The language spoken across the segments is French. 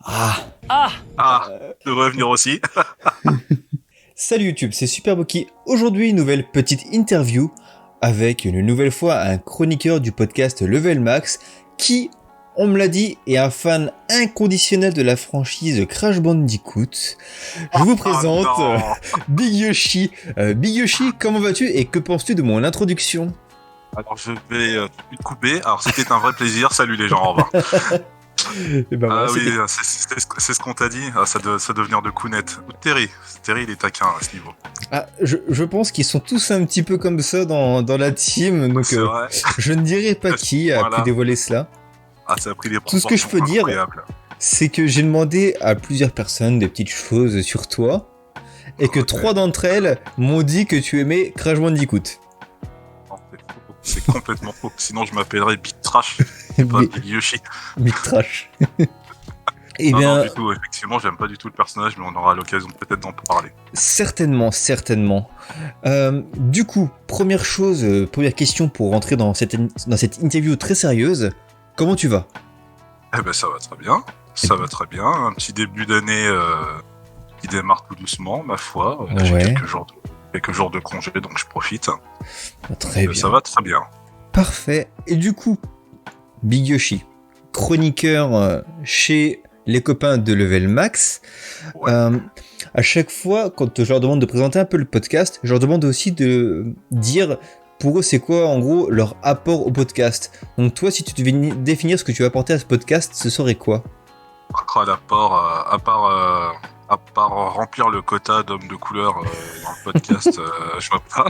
Ah, devrait venir aussi. Salut YouTube, c'est Superboki. Aujourd'hui, une nouvelle petite interview avec une nouvelle fois un chroniqueur du podcast Level Max qui, on me l'a dit, est un fan inconditionnel de la franchise Crash Bandicoot. Je vous présente Big Yoshi. Big Yoshi, comment vas-tu et que penses-tu de mon introduction ? Alors je vais tout de suite couper. Alors c'était un vrai plaisir. Salut les gens, au revoir. Ben voilà, Oui, c'est ce qu'on t'a dit. Ça doit venir de Kounet. Ou de Terry. Terry, il est taquin à ce niveau. Je pense qu'ils sont tous un petit peu comme ça dans la team, donc C'est vrai. je ne dirai pas qui a pu dévoiler cela. Ça a pris des Tout ce que je peux dire, c'est que j'ai demandé à plusieurs personnes des petites choses sur toi, et que 3 d'entre elles m'ont dit que tu aimais Crash Bandicoot. C'est complètement faux. Sinon, je m'appellerais Big Trash, pas Big Yoshi. Big Trash. Non, du tout. Effectivement, j'aime pas du tout le personnage, mais on aura l'occasion peut-être d'en parler. Certainement. Du coup, première question pour rentrer dans cette interview très sérieuse. Comment tu vas ? Eh ben, ça va très bien. Ça va très bien. Un petit début d'année qui démarre tout doucement, ma foi. J'ai quelques jours de congé, donc je profite. Très bien. Ça va très bien. Parfait. Et du coup, Big Yoshi, chroniqueur chez les copains de Level Max. Ouais. À chaque fois, quand je leur demande de présenter un peu le podcast, je leur demande aussi de dire pour eux c'est quoi en gros leur apport au podcast. Donc toi, si tu devais définir ce que tu vas apporter à ce podcast, ce serait quoi ? L'apport, à part remplir le quota d'hommes de couleur dans le podcast, je vois pas.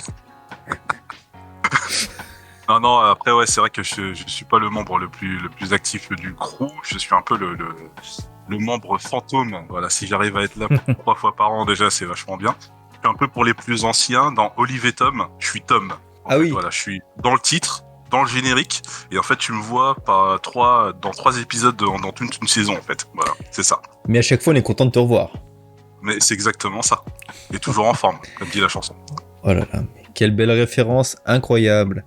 Non, après ouais, c'est vrai que je suis pas le membre le plus actif du crew, je suis un peu le membre fantôme. Voilà, si j'arrive à être là 3 fois par an déjà, c'est vachement bien. Je suis un peu pour les plus anciens, dans Olive et Tom, je suis Tom. Oui. Voilà, je suis dans le titre, dans le générique, et en fait tu me vois dans 3 épisodes dans toute une saison en fait. Voilà, c'est ça. Mais à chaque fois on est content de te revoir. Mais c'est exactement ça. Et toujours en forme, comme dit la chanson. Oh là là, quelle belle référence, incroyable.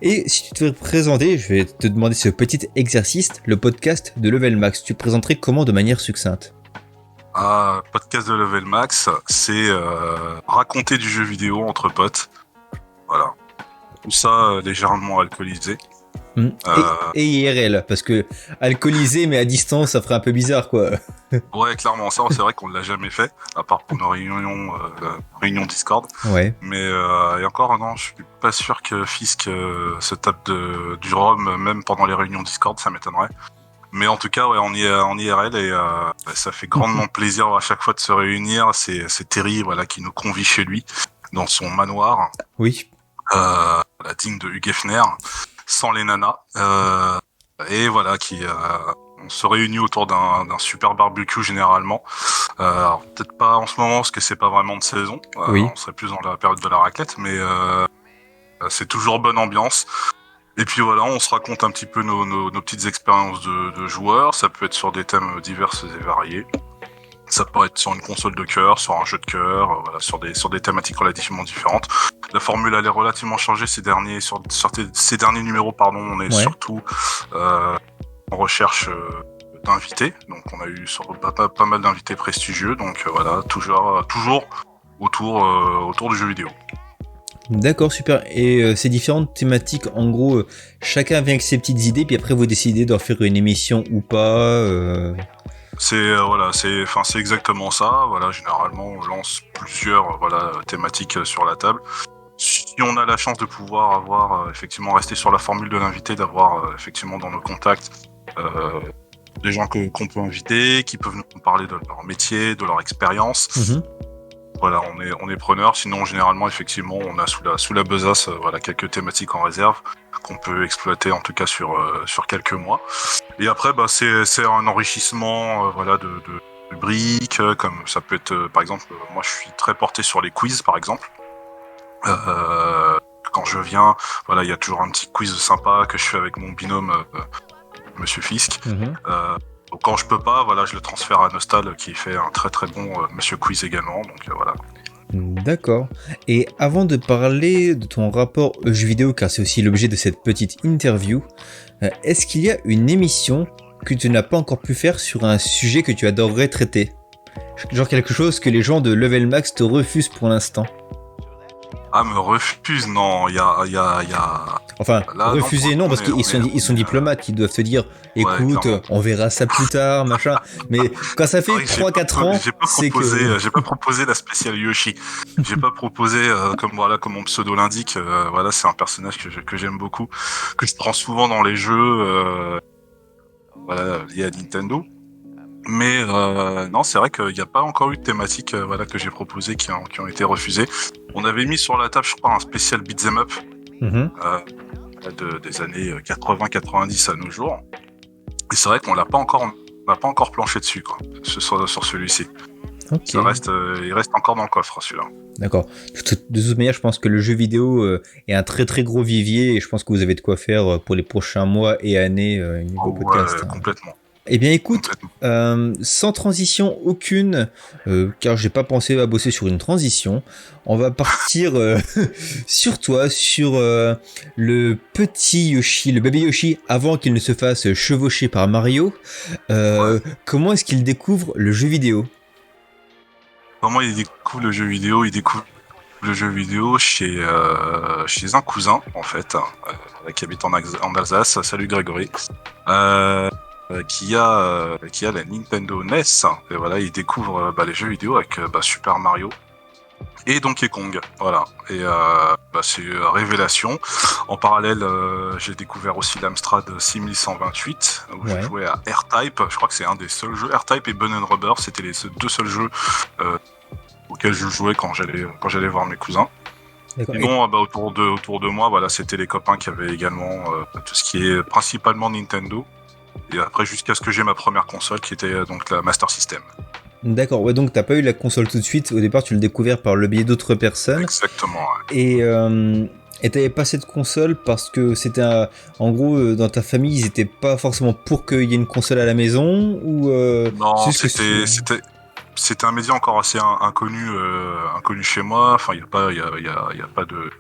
Et si tu devais présenter, je vais te demander ce petit exercice, le podcast de Level Max. Tu présenterais comment de manière succincte ? Podcast de Level Max, c'est raconter du jeu vidéo entre potes. Voilà. Tout ça légèrement alcoolisé. Et IRL, parce que alcoolisé mais à distance, ça ferait un peu bizarre, quoi. Ouais, clairement, ça, c'est vrai qu'on l'a jamais fait, à part pour nos réunions Discord. Ouais. Mais et encore, non, je suis pas sûr que Fisk se tape du rhum, même pendant les réunions Discord, ça m'étonnerait. Mais en tout cas, ouais, en IRL, et ça fait grandement plaisir à chaque fois de se réunir. C'est Terry, voilà, qui nous convie chez lui, dans son manoir. Oui. La digne de Hugh Hefner, sans les nanas. Et voilà, on se réunit autour d'un super barbecue généralement. Alors peut-être pas en ce moment parce que c'est pas vraiment de saison. Oui. On serait plus dans la période de la raclette, mais c'est toujours bonne ambiance. Et puis voilà, on se raconte un petit peu nos petites expériences de joueurs. Ça peut être sur des thèmes divers et variés. Ça peut être sur une console de cœur, sur un jeu de cœur, voilà, sur des thématiques relativement différentes. La formule elle est relativement changée ces derniers numéros, pardon. On est surtout en recherche d'invités. Donc on a eu pas mal d'invités prestigieux. Donc voilà, toujours autour du jeu vidéo. D'accord, super. Et ces différentes thématiques, en gros, chacun vient avec ses petites idées, puis après vous décidez d'en faire une émission ou pas. C'est exactement ça. Voilà, généralement on lance plusieurs thématiques sur la table. Si on a la chance de pouvoir avoir effectivement rester sur la formule de l'invité, d'avoir effectivement dans nos contacts des gens qu'on peut inviter, qui peuvent nous parler de leur métier, de leur expérience. Mm-hmm. Voilà, on est preneur. Sinon, généralement, effectivement, on a sous la besace quelques thématiques en réserve qu'on peut exploiter en tout cas sur quelques mois. Et après, c'est un enrichissement de briques, comme ça peut être par exemple. Moi, je suis très porté sur les quiz, par exemple. Quand je viens, voilà, il y a toujours un petit quiz sympa que je fais avec mon binôme, Monsieur Fisk. Mm-hmm. Donc quand je peux pas, voilà, je le transfère à Nostal qui fait un très très bon Monsieur Quiz également. Donc voilà. D'accord. Et avant de parler de ton rapport aux jeux vidéo, car c'est aussi l'objet de cette petite interview, est-ce qu'il y a une émission que tu n'as pas encore pu faire sur un sujet que tu adorerais traiter? Genre quelque chose que les gens de Level Max te refusent pour l'instant. Ah, me refuse, non, il y a... Enfin, Là, non, pour refuser le non, coup, parce qu'ils sont diplomates, ils doivent te dire, ouais, écoute, clairement. on verra ça plus tard, machin. Mais quand ça C'est fait vrai que 3-4 ans, c'est que... j'ai pas proposé la spéciale Yoshi. J'ai pas proposé, comme mon pseudo l'indique, voilà, c'est un personnage que j'aime beaucoup, que je prends souvent dans les jeux, voilà, liés à Nintendo. Mais non, c'est vrai qu'il n'y a pas encore eu de thématique, voilà, que j'ai proposé qui ont été refusées. On avait mis sur la table, je crois, un spécial beat'em up Mhm. des années 80-90 à nos jours. Et c'est vrai qu'on l'a pas encore planché dessus, quoi, sur celui-ci. Ok, Il reste encore dans le coffre, celui-là. d'accord. De toute manière, je pense que le jeu vidéo est un très très gros vivier et je pense que vous avez de quoi faire pour les prochains mois et années niveau Oh, podcast, ouais, hein. complètement. Eh bien écoute, Complètement. sans transition aucune, car j'ai pas pensé à bosser sur une transition, on va partir sur toi, sur le petit Yoshi, le bébé Yoshi, avant qu'il ne se fasse chevaucher par Mario. Ouais. Comment est-ce qu'il découvre le jeu vidéo? Comment il découvre le jeu vidéo? Il découvre le jeu vidéo chez un cousin, en fait, qui habite en Alsace. Salut Grégory. Euh, qui a la Nintendo NES. Et voilà, il découvre les jeux vidéo avec Super Mario et Donkey Kong. Voilà. Et c'est révélation. En parallèle, j'ai découvert aussi l'Amstrad 6128 où je Ouais. jouais à R-Type. Je crois que c'est un des seuls jeux. R-Type et Bun Rubber, c'était les deux seuls jeux auxquels je jouais quand j'allais voir mes cousins. D'accord. Sinon, autour de moi, voilà, c'était les copains qui avaient également tout ce qui est principalement Nintendo. Et après, jusqu'à ce que j'ai ma première console, qui était donc la Master System. D'accord, ouais, donc t'as pas eu la console tout de suite. Au départ, tu l'as découvert par le biais d'autres personnes. Exactement. Ouais. Et t'avais pas cette console parce que en gros, dans ta famille, ils étaient pas forcément pour qu'il y ait une console à la maison ou c'est Non, juste que c'était un média encore assez inconnu chez moi. Enfin, il y a pas de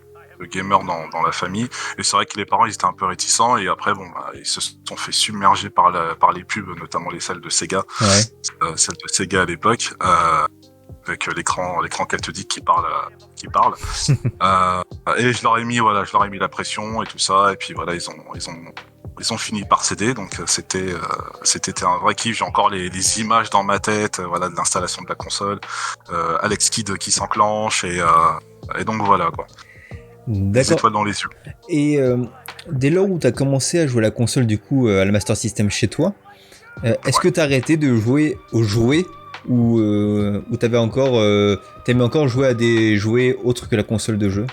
gamers dans la famille. Et c'est vrai que les parents, ils étaient un peu réticents. Et après, ils se sont fait submerger par les pubs, notamment les salles de Sega, ouais. celles de Sega à l'époque, avec l'écran cathodique qui parle. Et je leur ai mis la pression et tout ça. Et puis voilà, ils ont fini par céder, donc c'était un vrai kiff. J'ai encore les images dans ma tête, voilà, de l'installation de la console, Alex Kidd qui s'enclenche et donc voilà quoi, des D'accord. étoiles dans les yeux. Et dès lors où t'as commencé à jouer à la console, du coup, à la Master System chez toi, est-ce que t'as arrêté de jouer aux jouets ou t'aimais encore jouer à des jouets autres que la console de jeu?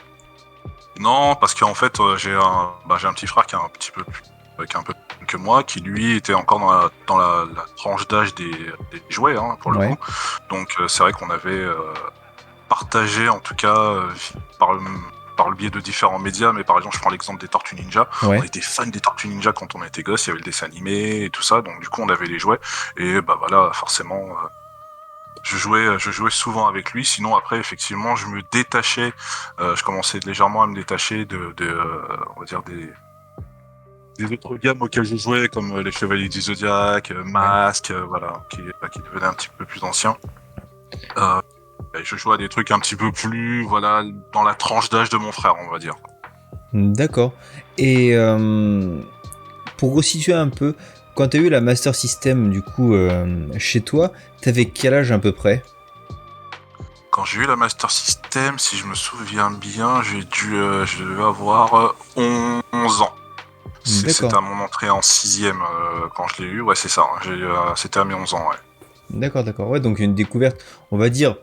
Non, parce qu'en fait j'ai un petit frère qui est un petit peu plus qui est un peu plus que moi, qui lui était encore dans la tranche d'âge des jouets, hein, pour le Ouais. coup. Donc c'est vrai qu'on avait partagé en tout cas par le biais de différents médias, mais par exemple je prends l'exemple des Tortues Ninja. Ouais. On était fans des Tortues Ninja quand on était gosse, il y avait le dessin animé et tout ça, donc du coup on avait les jouets et voilà, forcément je jouais souvent avec lui. Sinon après effectivement je me détachais, je commençais légèrement à me détacher on va dire des autres gammes auxquelles je jouais, comme les Chevaliers du Zodiac, Mask, voilà, qui devenaient un petit peu plus anciens. Et je jouais à des trucs un petit peu plus, voilà, dans la tranche d'âge de mon frère, on va dire. D'accord. Et pour resituer un peu, quand t'as eu la Master System, du coup, chez toi, t'avais quel âge à peu près? Quand j'ai eu la Master System, si je me souviens bien, je devais avoir 11 ans. C'était D'accord. à mon entrée en 6ème quand je l'ai eu, ouais, c'est ça. C'était à mes 11 ans, ouais. D'accord, d'accord. Ouais, donc une découverte, on va dire,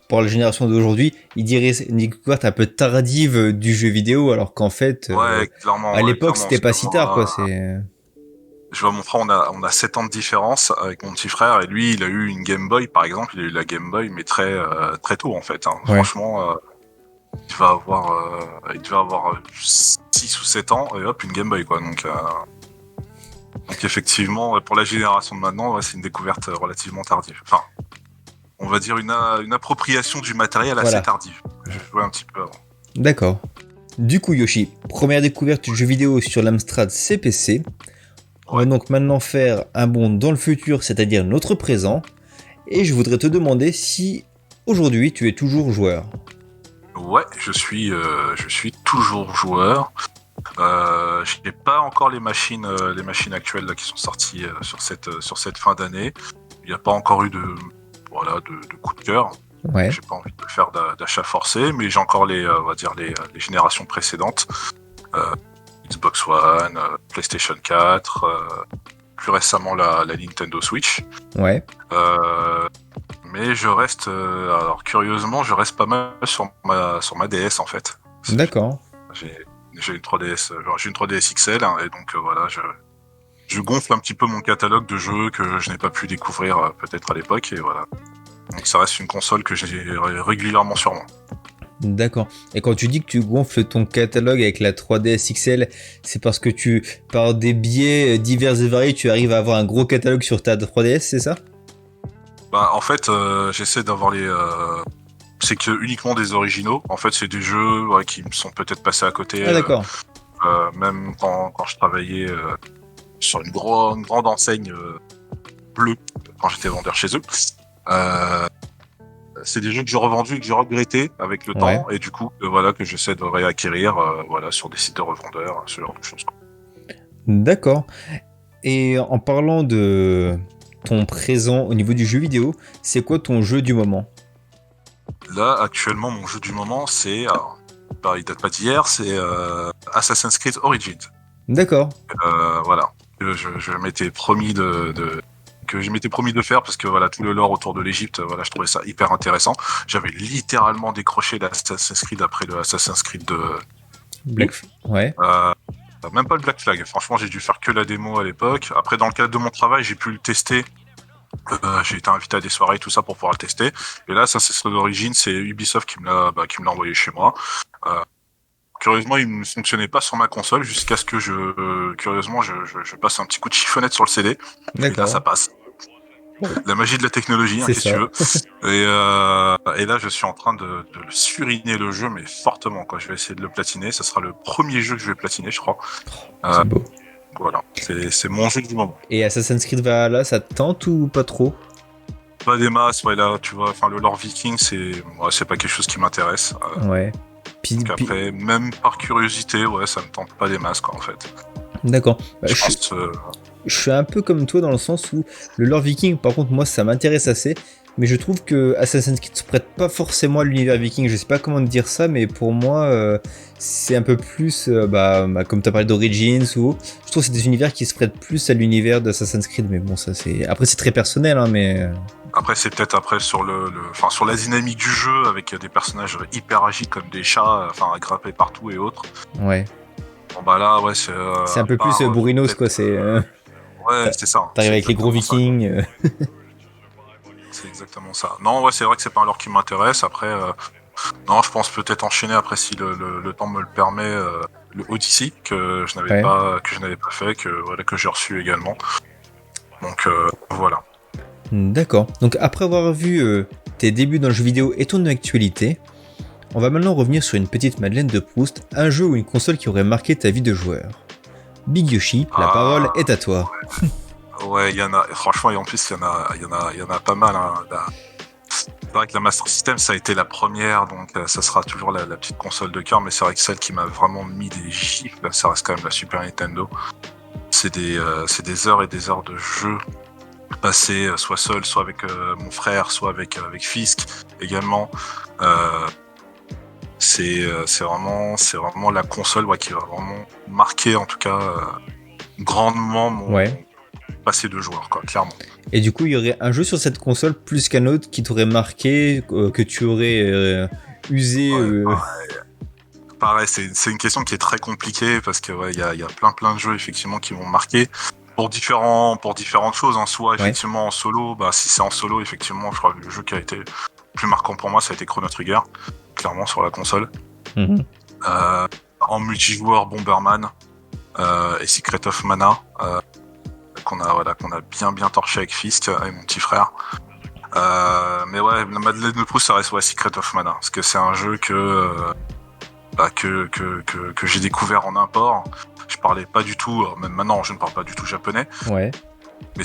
pour la génération d'aujourd'hui, il dirait une découverte un peu tardive du jeu vidéo, alors qu'en fait, Ouais, clairement, à ouais, l'époque, clairement. c'était Parce pas que si tard, quoi. je vois mon frère, on a 7 ans de différence avec mon petit frère, et lui, il a eu une Game Boy, par exemple, il a eu la Game Boy, mais très tôt, en fait, hein. Ouais. Franchement, il devait avoir 6 ou 7 ans, et hop, une Game Boy, quoi. Donc effectivement, pour la génération de maintenant, ouais, c'est une découverte relativement tardive. Enfin, on va dire une appropriation du matériel assez Voilà. tardive. Je jouais un petit peu avant. D'accord. Du coup, Yoshi, première découverte du jeu vidéo sur l'Amstrad CPC. On va donc maintenant faire un bond dans le futur, c'est-à-dire notre présent. Et je voudrais te demander si aujourd'hui tu es toujours joueur. Ouais, je suis toujours joueur. Je n'ai pas encore les machines actuelles là, qui sont sorties sur cette fin d'année. Il n'y a pas encore eu de coup de cœur. Ouais. J'ai pas envie de faire d'achat forcé, mais j'ai encore on va dire les générations précédentes. Xbox One, PlayStation 4, plus récemment la Nintendo Switch. Ouais. Mais je reste, alors curieusement, je reste pas mal sur ma DS en fait. D'accord. J'ai une 3DS, j'ai une 3DS XL hein, et donc voilà, je gonfle un petit peu mon catalogue de jeux que je n'ai pas pu découvrir peut-être à l'époque et voilà. Donc ça reste une console que j'ai régulièrement sur moi. D'accord. Et quand tu dis que tu gonfles ton catalogue avec la 3DS XL, c'est parce que par des biais divers et variés, tu arrives à avoir un gros catalogue sur ta 3DS, c'est ça? Bah en fait, j'essaie d'avoir c'est que uniquement des originaux. En fait, c'est des jeux qui me sont peut-être passés à côté. Ah d'accord. Même quand je travaillais sur une grande enseigne bleue, quand j'étais vendeur chez eux. C'est des jeux que j'ai revendus et que j'ai regretté avec le temps, et du coup, voilà, que j'essaie de réacquérir voilà, sur des sites de revendeurs, ce genre de choses. D'accord. Et en parlant de ton présent au niveau du jeu vidéo, c'est quoi ton jeu du moment? Là, actuellement, mon jeu du moment, il date pas d'hier, c'est Assassin's Creed Origins. D'accord. Voilà. Je m'étais promis que je m'étais promis de faire parce que voilà tout le lore autour de l'Égypte, voilà, je trouvais ça hyper intéressant. J'avais littéralement décroché l'Assassin's Creed après le Assassin's Creed de Ouais. même pas le Black Flag. Franchement, j'ai dû faire que la démo à l'époque. Après, dans le cadre de mon travail, j'ai pu le tester. J'ai été invité à des soirées, tout ça pour pouvoir le tester. Et là, Assassin's Creed Origins, c'est Ubisoft qui me l'a envoyé chez moi. Curieusement, il ne fonctionnait pas sur ma console jusqu'à ce que curieusement, je passe un petit coup de chiffonnette sur le CD. D'accord. Et là, ça passe. La magie de la technologie, hein, C'est qu'est-ce que tu veux. Et là, je suis en train de le suriner le jeu, mais fortement, quoi. Je vais essayer de le platiner. Ça sera le premier jeu que je vais platiner, je crois. C'est beau. Voilà, c'est mon jeu du moment. Et Assassin's Creed Valhalla, ça te tente ou pas trop? Pas des masses, ouais, là, tu vois, enfin, le lore viking, c'est pas quelque chose qui m'intéresse. Ouais. Donc après, même par curiosité, ouais, ça me tente pas des masses, quoi, en fait. D'accord. Je pense, je suis un peu comme toi dans le sens où le lore viking, par contre, moi, ça m'intéresse assez. Mais je trouve que Assassin's Creed se prête pas forcément à l'univers viking. Je sais pas comment te dire ça, mais pour moi, c'est un peu plus, comme t'as parlé d'Origins ou, je trouve que c'est des univers qui se prêtent plus à l'univers d'Assassin's Creed. Mais bon, ça c'est, après c'est très personnel, hein, mais. Après, c'est peut-être sur sur la dynamique du jeu avec des personnages hyper agiles comme des chats, à grimper partout et autres. Ouais. Bon bah là, ouais, c'est. C'est un peu plus bourrinos, quoi. C'est. Ouais, c'est ça. T'arrives avec les gros vikings. C'est exactement ça. Non, ouais, c'est vrai que c'est pas un lore qui m'intéresse. Après, non, je pense peut-être enchaîner après si le temps me le permet. Le Odyssey que je n'avais pas fait, que j'ai reçu également. Donc voilà. D'accord. Donc après avoir vu tes débuts dans le jeu vidéo et ton actualité, on va maintenant revenir sur une petite Madeleine de Proust, un jeu ou une console qui aurait marqué ta vie de joueur. Big Yoshi, la parole est à toi. Ouais, il y en a. Franchement, et en plus, il y en a pas mal. Hein. C'est vrai que la Master System, ça a été la première, donc ça sera toujours la petite console de cœur, mais c'est vrai que celle qui m'a vraiment mis des gifles, ça reste quand même la Super Nintendo. C'est des heures et des heures de jeu passées, soit seul, soit avec mon frère, soit avec Fisk également. C'est vraiment la console qui va vraiment marquer, en tout cas, grandement mon passé de joueur, quoi, clairement. Et du coup, il y aurait un jeu sur cette console plus qu'un autre qui t'aurait marqué, que tu aurais usé. Pareil, c'est une question qui est très compliquée parce que il y a plein de jeux effectivement qui vont marquer pour différentes choses. Hein. Soit effectivement en solo, si c'est en solo, effectivement, je crois que le jeu qui a été le plus marquant pour moi, ça a été Chrono Trigger, clairement sur la console. Mm-hmm. En multijoueur, Bomberman et Secret of Mana. Qu'on a bien torché avec Fisk et mon petit frère. Mais ouais, la Madeleine de Proust, ça reste Secret of Mana, parce que c'est un jeu que que j'ai découvert en import. Je parlais pas du tout, même maintenant je ne parle pas du tout japonais. Ouais. Mais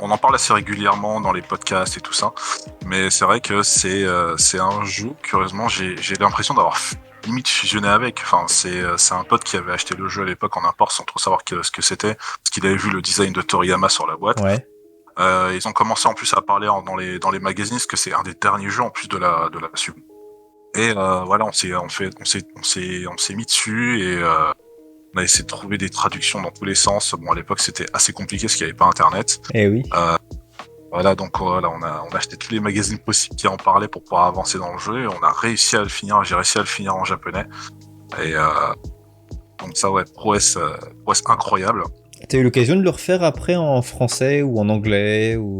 on en parle assez régulièrement dans les podcasts et tout ça. Mais c'est vrai que c'est un jeu, curieusement, j'ai l'impression d'avoir limite fusionné avec. Enfin, c'est un pote qui avait acheté le jeu à l'époque en import sans trop savoir ce que c'était, parce qu'il avait vu le design de Toriyama sur la boîte. Ouais. Ils ont commencé en plus à parler dans les magazines, parce que c'est un des derniers jeux en plus de la sub. Et voilà, on s'est mis dessus et on a essayé de trouver des traductions dans tous les sens. Bon, à l'époque, c'était assez compliqué parce qu'il n'y avait pas Internet. Eh oui. Voilà, donc voilà, on a acheté tous les magazines possibles qui en parlaient pour pouvoir avancer dans le jeu. Et on a réussi à le finir. J'ai réussi à le finir en japonais. Et donc ça, ouais, prouesse incroyable. T'as eu l'occasion de le refaire après en français ou en anglais ou...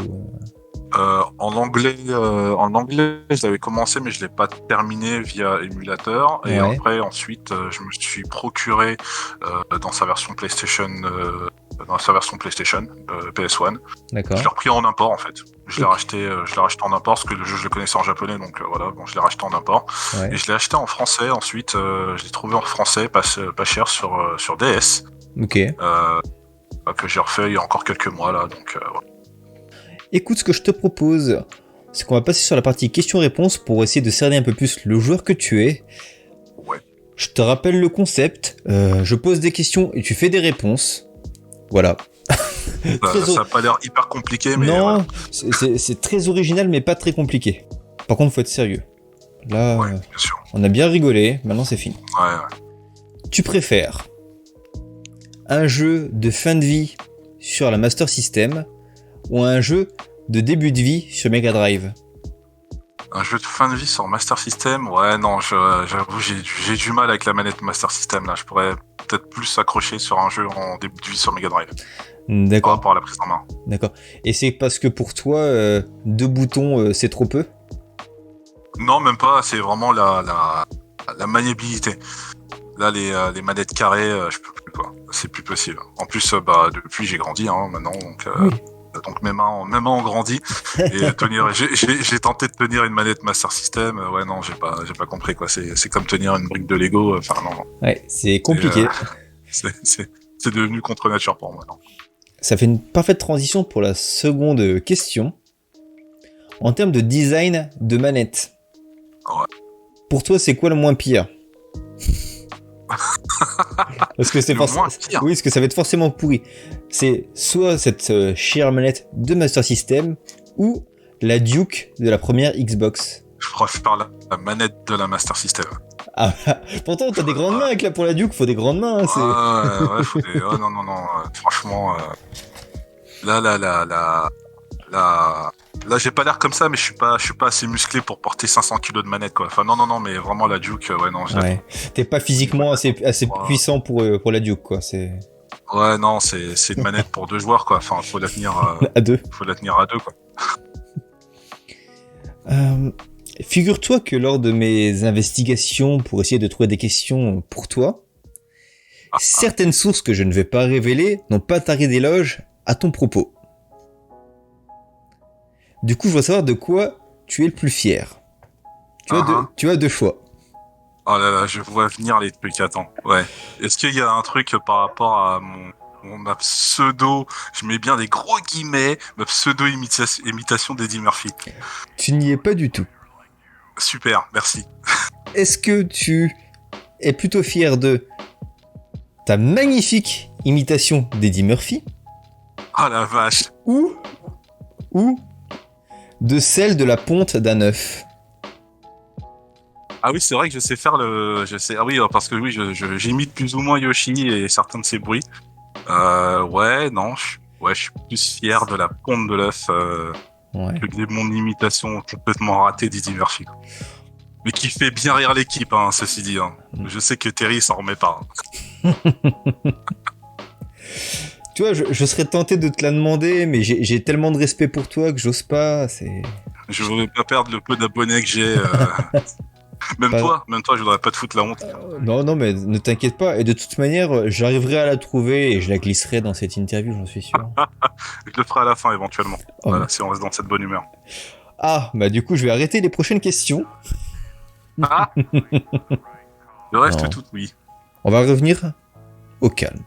En anglais, je l'avais commencé, mais je l'ai pas terminé via émulateur. Et Ouais. après, ensuite, je me suis procuré dans sa version PlayStation, PS1. D'accord. Je l'ai repris en import en fait. Je l'ai racheté en import parce que le jeu je le connaissais en japonais, donc voilà, bon, je l'ai racheté en import. Ouais. Et je l'ai acheté en français ensuite. Je l'ai trouvé en français, pas cher sur DS, Ok. que j'ai refait il y a encore quelques mois là. Donc voilà. Écoute, ce que je te propose, c'est qu'on va passer sur la partie questions-réponses pour essayer de cerner un peu plus le joueur que tu es. Ouais. Je te rappelle le concept. Je pose des questions et tu fais des réponses. Voilà. Ça a pas l'air hyper compliqué, mais non, voilà. c'est très original, mais pas très compliqué. Par contre, faut être sérieux. Là, Ouais, bien sûr. on a bien rigolé. Maintenant, c'est fini. Ouais. Tu préfères un jeu de fin de vie sur la Master System ou un jeu de début de vie sur Mega Drive? Un jeu de fin de vie sur Master System, ouais, non, j'avoue, j'ai du mal avec la manette Master System, là. Je pourrais peut-être plus s'accrocher sur un jeu en début de vie sur Mega Drive, par D'accord, rapport à la prise en main. d'accord. Et c'est parce que pour toi, deux boutons, c'est trop peu? Non, même pas, c'est vraiment la maniabilité. Là, les manettes carrées, je peux plus, quoi. C'est plus possible. En plus, depuis, j'ai grandi, hein, maintenant, donc... Oui. Donc mes mains ont grandi et j'ai tenté de tenir une manette Master System, ouais non j'ai pas compris quoi, c'est comme tenir une brique de Lego, enfin non. Ouais, c'est compliqué. C'est devenu contre nature pour moi. Non. Ça fait une parfaite transition pour la seconde question. En termes de design de manette, Ouais. pour toi, c'est quoi le moins pire? Parce que c'est Le moins pire. Oui, parce que ça va être forcément pourri. C'est soit cette chère manette de Master System ou la Duke de la première Xbox. Je préfère la manette de la Master System. Ah, pourtant, t'as des grandes mains pour la Duke, faut des grandes mains. Hein, Ouais, faut des... oh, non, franchement, là, j'ai pas l'air comme ça, mais je suis pas assez musclé pour porter 500 kilos de manette, quoi. Enfin, non, mais vraiment, la Duke, ouais, non, ouais. T'es pas physiquement assez puissant pour la Duke, quoi. Ouais, non, c'est une manette pour deux joueurs, quoi. Enfin, faut la tenir à deux. Faut la tenir à deux, quoi. Figure-toi que lors de mes investigations pour essayer de trouver des questions pour toi, certaines sources que je ne vais pas révéler n'ont pas taré d'éloges à ton propos. Du coup, je veux savoir de quoi tu es le plus fier. Tu as deux choix. Oh là là, je vois venir les trucs, attends. Ouais. Est-ce qu'il y a un truc par rapport à ma pseudo, je mets bien des gros guillemets, ma pseudo-imitation d'Eddie Murphy. Tu n'y es pas du tout. Super, merci. Est-ce que tu es plutôt fier de ta magnifique imitation d'Eddie Murphy? Oh la vache. Ou de celle de la ponte d'un œuf? Ah oui, c'est vrai que je sais faire ah oui, parce que oui, j'imite plus ou moins Yoshi et certains de ses bruits. Ouais, non, je suis plus fier de la ponte de l'œuf que de mon imitation complètement ratée d'Eddie Murphy. Mais qui fait bien rire l'équipe, hein, ceci dit. Hein. Je sais que Terry s'en remet pas. Hein. Tu vois, je serais tenté de te la demander, mais j'ai tellement de respect pour toi que j'ose pas. Je voudrais pas perdre le peu d'abonnés que j'ai. Même toi, je voudrais pas te foutre la honte. Non, mais ne t'inquiète pas. Et de toute manière, j'arriverai à la trouver et je la glisserai dans cette interview, j'en suis sûr. Je le ferai à la fin, éventuellement. Voilà, si on reste dans cette bonne humeur. Ah, bah du coup, je vais arrêter les prochaines questions. Ah, le reste Non. tout, oui. On va revenir au calme.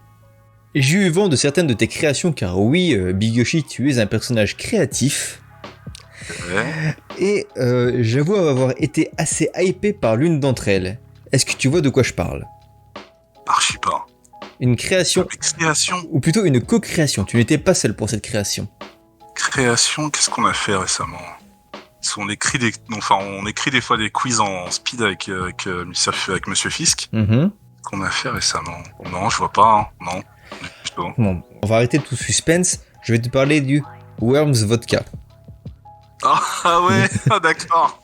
J'ai eu vent de certaines de tes créations car oui, Big Yoshi, tu es un personnage créatif. Ouais. Et j'avoue avoir été assez hypé par l'une d'entre elles. Est-ce que tu vois de quoi je parle? Archi pas. Une création, Mais création, ou plutôt une co-création. Tu n'étais pas seul pour cette création. création, qu'est-ce qu'on a fait récemment? Parce qu'on écrit on écrit des fois des quiz en speed avec Monsieur Fisk. Mhm. Qu'on a fait récemment? Non, je vois pas. Hein. Non, du tout. Bon, on va arrêter tout suspense. Je vais te parler du Worms Vodka. Ah ouais, ah, d'accord.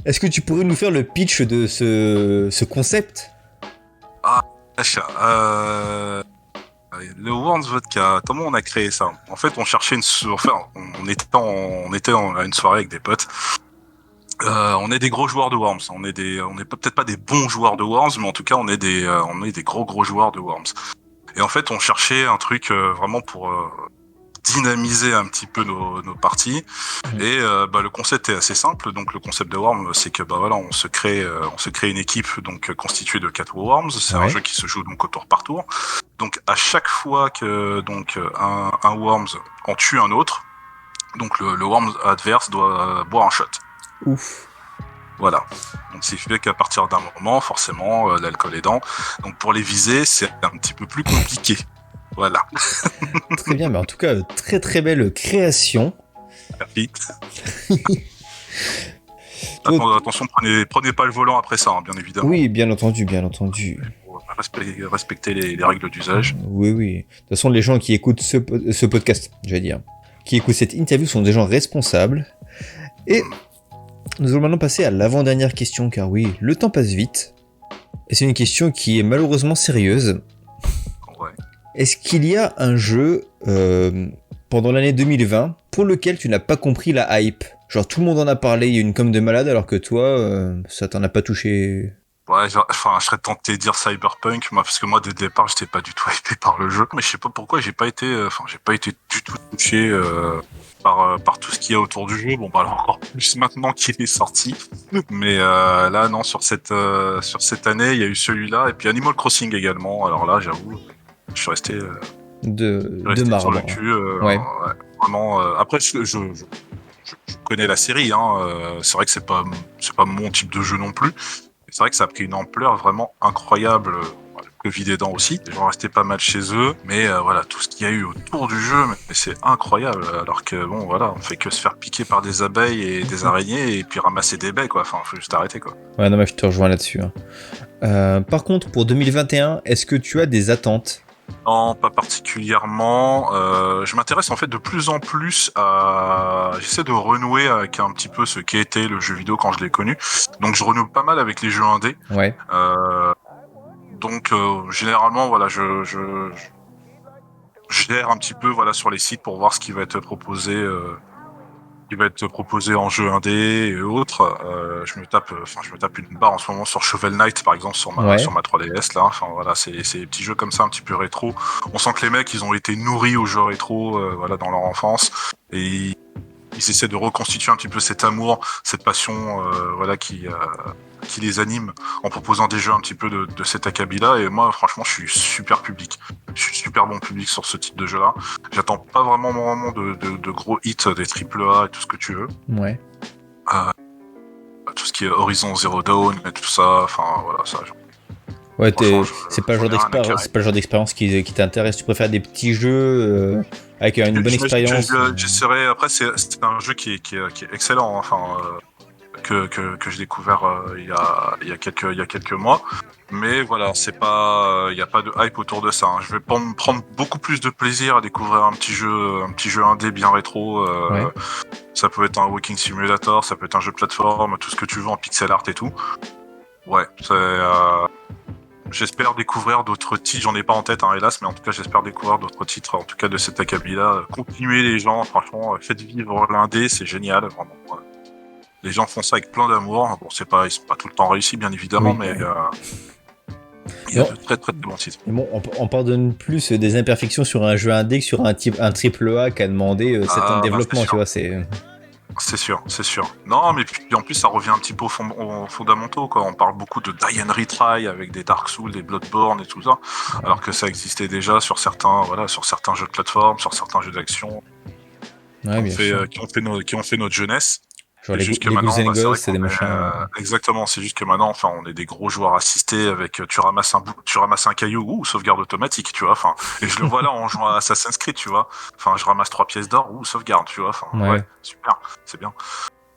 Est-ce que tu pourrais nous faire le pitch de ce concept? Achat. Le Worms Vodka, comment on a créé ça? En fait, on cherchait à une soirée avec des potes. On est des gros joueurs de Worms. On est peut-être pas des bons joueurs de Worms, mais en tout cas, on est des gros joueurs de Worms. Et en fait, on cherchait un truc vraiment pour dynamiser un petit peu nos parties. Et le concept est assez simple. Donc le concept de Worms, c'est que voilà, on se crée une équipe donc constituée de 4 Worms. C'est un jeu qui se joue donc au tour par tour. Donc à chaque fois que donc un Worms en tue un autre, donc le Worms adverse doit boire un shot. Ouf. Voilà. Donc c'est fait qu'à partir d'un moment, forcément, l'alcool aidant. Donc pour les viser, c'est un petit peu plus compliqué. Voilà. Très bien, mais en tout cas, très très belle création. Merci. Attention, prenez pas le volant après ça, hein, bien évidemment. Oui, bien entendu, bien entendu. Respectez les règles d'usage. Oui, oui. De toute façon, les gens qui écoutent ce podcast, je vais dire, qui écoutent cette interview sont des gens responsables. Et nous allons maintenant passer à l'avant-dernière question, car oui, le temps passe vite. Et c'est une question qui est malheureusement sérieuse. Ouais. Est-ce qu'il y a un jeu pendant l'année 2020 pour lequel tu n'as pas compris la hype? Genre tout le monde en a parlé, il y a une com de malade, alors que toi, ça t'en a pas touché. Ouais, je serais tenté de dire Cyberpunk, moi, parce que moi, dès le départ, j'étais pas du tout hypé par le jeu. Mais je sais pas pourquoi, j'ai pas été du tout touché par tout ce qu'il y a autour du jeu. Bon, bah, alors, encore plus maintenant qu'il est sorti. Mais là, non, sur cette année, il y a eu celui-là, et puis Animal Crossing également. Alors là, j'avoue, je suis resté De sur marbre. le cul. Ouais. Vraiment. Après, je connais la série. Hein, c'est vrai que c'est pas mon type de jeu non plus. C'est vrai que ça a pris une ampleur vraiment incroyable. Le Covid aidant aussi, les gens restaient pas mal chez eux, mais voilà, tout ce qu'il y a eu autour du jeu, mais c'est incroyable. Alors que bon, voilà, on fait que se faire piquer par des abeilles et des araignées et puis ramasser des baies, quoi. Enfin, faut juste arrêter, quoi. Ouais, non, mais je te rejoins là-dessus. Hein. Par contre, pour 2021, est-ce que tu as des attentes? Non, pas particulièrement. Je m'intéresse en fait de plus en plus à... J'essaie de renouer avec un petit peu ce qu'est été le jeu vidéo quand je l'ai connu. Donc je renoue pas mal avec les jeux indés. Ouais. Donc généralement, voilà, je gère un petit peu voilà sur les sites pour voir ce qui va être proposé en jeu indé et autres. Je me tape une barre en ce moment sur Shovel Knight par exemple sur ma 3DS là. Enfin voilà, c'est des petits jeux comme ça un petit peu rétro. On sent que les mecs ils ont été nourris aux jeux rétro voilà dans leur enfance et ils essaient de reconstituer un petit peu cet amour, cette passion voilà qui les anime en proposant des jeux un petit peu de cet acabit-là. Et moi, franchement, je suis super public. Je suis super bon public sur ce type de jeu-là. J'attends pas vraiment de gros hits, des AAA et tout ce que tu veux. Ouais. Tout ce qui est Horizon Zero Dawn et tout ça. Enfin, voilà, ça. Ouais, c'est pas le genre d'expérience qui t'intéresse. Tu préfères des petits jeux avec une bonne expérience. J'essaierai. Après, c'est un jeu qui est excellent. Hein. Enfin, que j'ai découvert il y a quelques mois. Mais voilà, c'est pas, il y a pas de hype autour de ça. Hein. Je vais prendre beaucoup plus de plaisir à découvrir un petit jeu indé bien rétro. Ouais. Ça peut être un walking simulator, ça peut être un jeu de plateforme, tout ce que tu veux en pixel art et tout. Ouais, j'espère découvrir d'autres titres. J'en ai pas en tête, hein, hélas, mais en tout cas, j'espère découvrir d'autres titres, en tout cas de cet acabit-là. Continuez les gens, franchement, faites vivre l'indé, c'est génial, vraiment. Ouais. Les gens font ça avec plein d'amour. Bon, ils sont pas tout le temps réussis, bien évidemment, oui, mais il y a de très très bons titres. Mais bon, on pardonne plus des imperfections sur un jeu indé que sur un triple A qui a demandé 7 ans de développement, tu vois, c'est... C'est sûr, c'est sûr. Non, mais puis en plus, ça revient un petit peu aux fondamentaux, quoi. On parle beaucoup de Die and Retry avec des Dark Souls, des Bloodborne et tout ça, alors que ça existait déjà sur certains jeux de plateforme, sur certains jeux d'action Ouais, bien sûr. qui ont fait notre jeunesse. Genre C'est juste que les maintenant, Ghouls and c'est vrai Ghosts et qu'on des est machins. exactement. C'est juste que maintenant, enfin, on est des gros joueurs assistés avec tu ramasses un caillou ou sauvegarde automatique, tu vois. Enfin, et je le vois là en jouant à Assassin's Creed, tu vois. Enfin, je ramasse 3 pièces d'or ou sauvegarde, tu vois. Enfin, ouais, Ouais. super, c'est bien.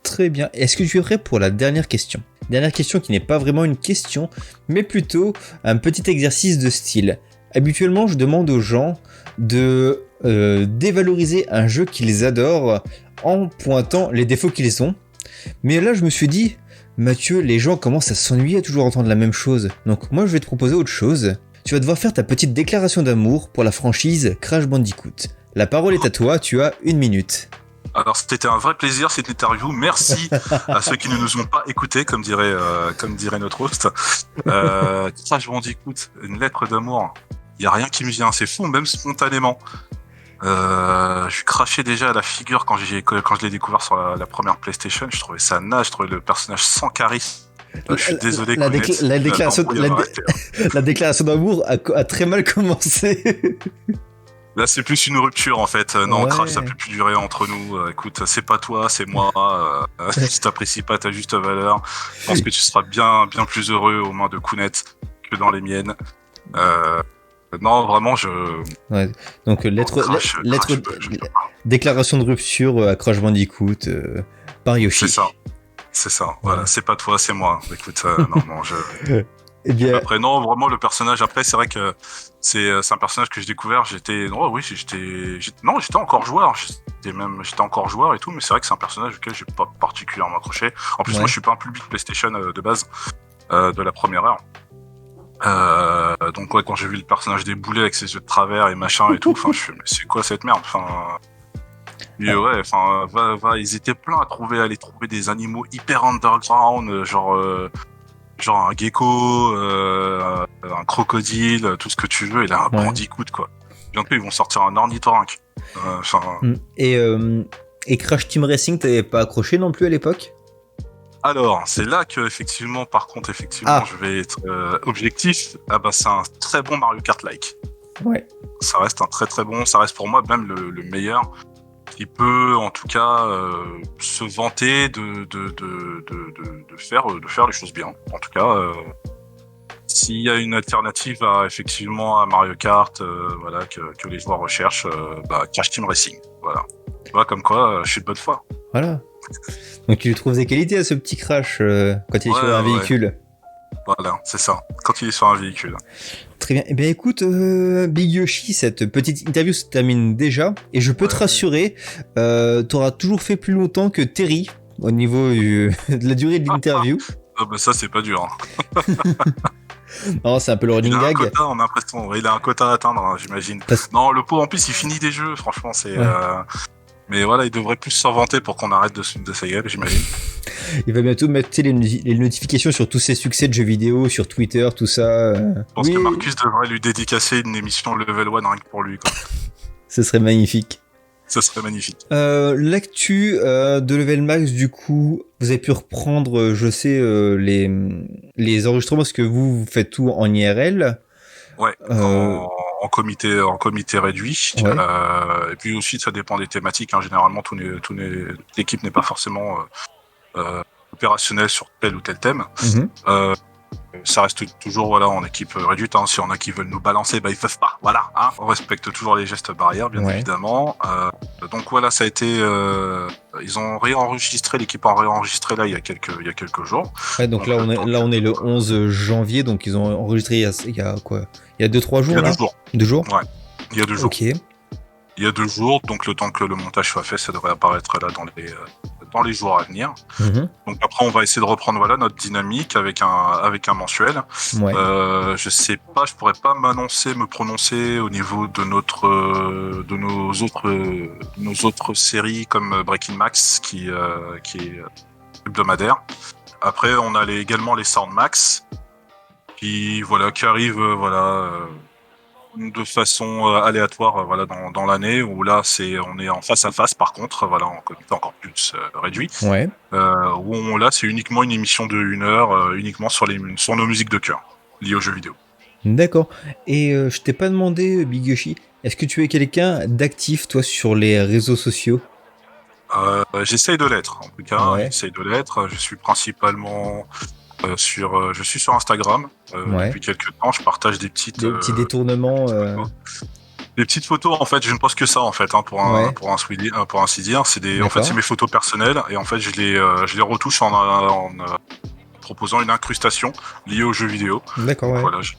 Très bien. Est-ce que tu es prêt pour la dernière question? Dernière question qui n'est pas vraiment une question, mais plutôt un petit exercice de style. Habituellement, je demande aux gens de dévaloriser un jeu qu'ils adorent en pointant les défauts qu'ils ont. Mais là, je me suis dit, Mathieu, les gens commencent à s'ennuyer à toujours entendre la même chose. Donc moi, je vais te proposer autre chose. Tu vas devoir faire ta petite déclaration d'amour pour la franchise Crash Bandicoot. La parole est à toi, tu as 1 minute. Alors, c'était un vrai plaisir cette interview. Merci à ceux qui ne nous ont pas écoutés, comme dirait notre host. Crash Bandicoot, une lettre d'amour. Il y a rien qui me vient, c'est fou, même spontanément. Je suis craché déjà à la figure quand je l'ai découvert sur la première PlayStation. Je trouvais ça naze, je trouvais le personnage sans charisme. Je suis désolé, La, Kounet, la déclaration, l'embrouille va arrêter. la déclaration d'amour a très mal commencé. Là, c'est plus une rupture en fait. Non, Ouais. Crash, ça peut plus durer entre nous. Écoute, c'est pas toi, c'est moi. Si t'apprécies pas ta juste valeur, je pense que tu seras bien plus heureux aux mains de Kounet que dans les miennes. Non, vraiment, Ouais. Donc Crash, déclaration de rupture à Crash Bandicoot par Yoshi. C'est ça. Voilà, c'est pas toi, c'est moi. Écoute, non, Eh bien, Après, non, vraiment, le personnage, après, c'est vrai que c'est un personnage que j'ai découvert, j'étais encore joueur. J'étais encore joueur et tout, mais c'est vrai que c'est un personnage auquel j'ai pas particulièrement accroché. En plus, Ouais. moi, je suis pas un public PlayStation de base, de la première heure. Donc, ouais, quand j'ai vu le personnage débouler avec ses yeux de travers et machin et tout, enfin, je suis, mais c'est quoi cette merde? Enfin, et ouais, enfin, ils étaient pleins à aller trouver des animaux hyper underground, genre un gecko, un crocodile, tout ce que tu veux, et là un bandicoot quoi. Bientôt ils vont sortir un ornithorynque. Et Crash Team Racing, t'avais pas accroché non plus à l'époque? Alors, c'est là que effectivement, je vais être objectif. Ah bah c'est un très bon Mario Kart-like. Ouais. Ça reste un très bon, ça reste pour moi même le meilleur. Qui peut en tout cas se vanter de faire les choses bien. En tout cas, s'il y a une alternative effectivement à Mario Kart, voilà que les joueurs recherchent, Crash Team Racing. Voilà. Tu vois comme quoi, je suis de bonne foi. Voilà. Donc tu lui trouves des qualités à ce petit Crash quand il est sur un véhicule. Voilà, c'est ça. Quand il est sur un véhicule. Très bien. Eh bien, écoute, Big Yoshi, cette petite interview se termine déjà. Et je peux te rassurer, t'auras toujours fait plus longtemps que Terry au niveau de la durée de l'interview. Ah bah ça, c'est pas dur. Hein. Non, c'est un peu le running gag. On a l'impression, il a un quota à atteindre, hein, j'imagine. Non, le pot, en plus, il finit des jeux, franchement, c'est... Ouais. Mais voilà, il devrait plus s'en vanter pour qu'on arrête de sa gueule, j'imagine. Il va bientôt mettre les notifications sur tous ses succès de jeux vidéo, sur Twitter, tout ça. Je pense que Marcus devrait lui dédicacer une émission Level 1 rien que pour lui, quoi. Ce serait magnifique. Ça serait magnifique. L'actu de Level Max, du coup, vous avez pu reprendre, je sais, les enregistrements parce que vous faites tout en IRL. Ouais, en comité réduit. Ouais. Et puis aussi, ça dépend des thématiques. Hein. Généralement, l'équipe n'est pas forcément opérationnelle sur tel ou tel thème. Mm-hmm. Ça reste toujours en équipe réduite. Hein. Si on a qui veulent nous balancer, ils peuvent pas. Voilà. Hein. On respecte toujours les gestes barrières, bien évidemment. Donc voilà, ça a été. Ils ont réenregistré, l'équipe a réenregistré là il y a quelques jours. Ouais, donc là on est le 11 janvier, donc ils ont enregistré il y a quoi? Il y a 2-3 jours là. 2 jours. 2 jours. Ouais. Il y a 2 jours. Ok. Il y a 2 jours, donc le temps que le montage soit fait, ça devrait apparaître là dans les jours à venir. Mm-hmm. Donc après, on va essayer de reprendre notre dynamique avec un mensuel. Ouais. Je sais pas, je pourrais pas me prononcer au niveau de nos autres séries comme Breaking Max qui est hebdomadaire. Après, on a également les Sound Max qui arrivent de façon aléatoire, voilà, dans l'année, où là, on est en face à face, par contre, voilà, en comité encore plus réduit. Ouais. Là, c'est uniquement une émission de 1 heure, uniquement sur nos musiques de cœur, liées aux jeux vidéo. D'accord. Et je t'ai pas demandé, Big Yoshi, est-ce que tu es quelqu'un d'actif, toi, sur les réseaux sociaux? J'essaye de l'être, en tout cas, Ouais. j'essaye de l'être. Je suis principalement je suis sur Instagram Ouais. depuis quelques temps. Je partage des Des petits détournements. photos. Des petites photos, en fait, je ne poste que ça, en fait, hein, Ouais. pour ainsi dire. En fait, c'est D'accord. mes photos personnelles, et en fait, je les retouche en proposant une incrustation liée aux jeux vidéo. D'accord, Donc ouais. voilà, j'ai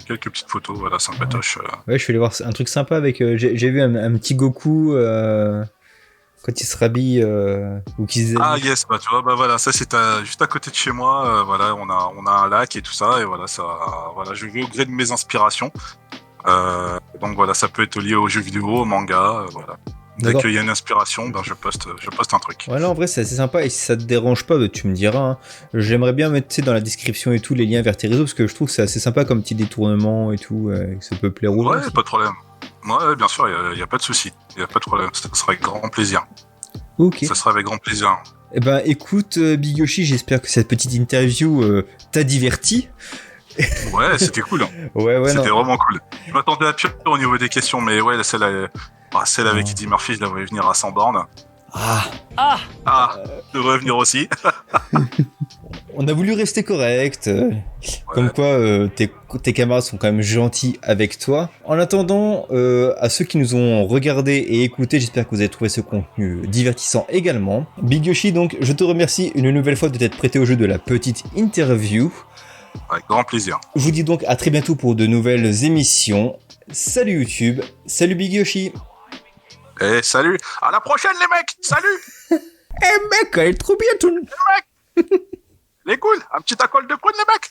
quelques petites photos, voilà, sympatoches. Ouais, je suis allé voir un truc sympa avec. J'ai vu un petit Goku quand il se rhabille ou qu'il se Ah déshabille. yes, bah tu vois, bah voilà, ça c'est juste à côté de chez moi. Voilà, on a un lac et tout ça, et voilà, voilà, je vais au gré de mes inspirations. Donc voilà, ça peut être lié aux jeux vidéo, au manga, voilà. Dès D'accord. qu'il y a une inspiration, ben je poste un truc. Ouais, là, en vrai, c'est assez sympa. Et si ça te dérange pas, bah, tu me diras, hein. J'aimerais bien mettre tu sais, dans la description et tout les liens vers tes réseaux parce que je trouve que c'est assez sympa comme petit détournement et tout. Que ça peut plaire aux gens Ouais, aussi. pas de problème. Ouais, bien sûr, y a pas de souci, y a pas de problème. Ça sera avec grand plaisir. Ok. Ça sera avec grand plaisir. Eh ben, écoute, Big Yoshi, j'espère que cette petite interview t'a diverti. Ouais, c'était cool, hein. Ouais, ouais, C'était non. vraiment cool. Je m'attendais à pire au niveau des questions, mais ouais, celle avec Non. Eddie Murphy, je la voyais venir à 100 bornes. Ah, Ah, devrait venir aussi. on a voulu rester correct. Comme Ouais. quoi, tes camarades sont quand même gentils avec toi. En attendant, à ceux qui nous ont regardés et écoutés, j'espère que vous avez trouvé ce contenu divertissant également. Big Yoshi, donc, je te remercie une nouvelle fois de t'être prêté au jeu de la petite interview. Avec grand plaisir. Je vous dis donc à très bientôt pour de nouvelles émissions. Salut YouTube, salut Big Yoshi. Et salut. À la prochaine, les mecs. Salut. Eh mec, elle est trop bien tout. Les cool. Un petit accord de prune, les mecs.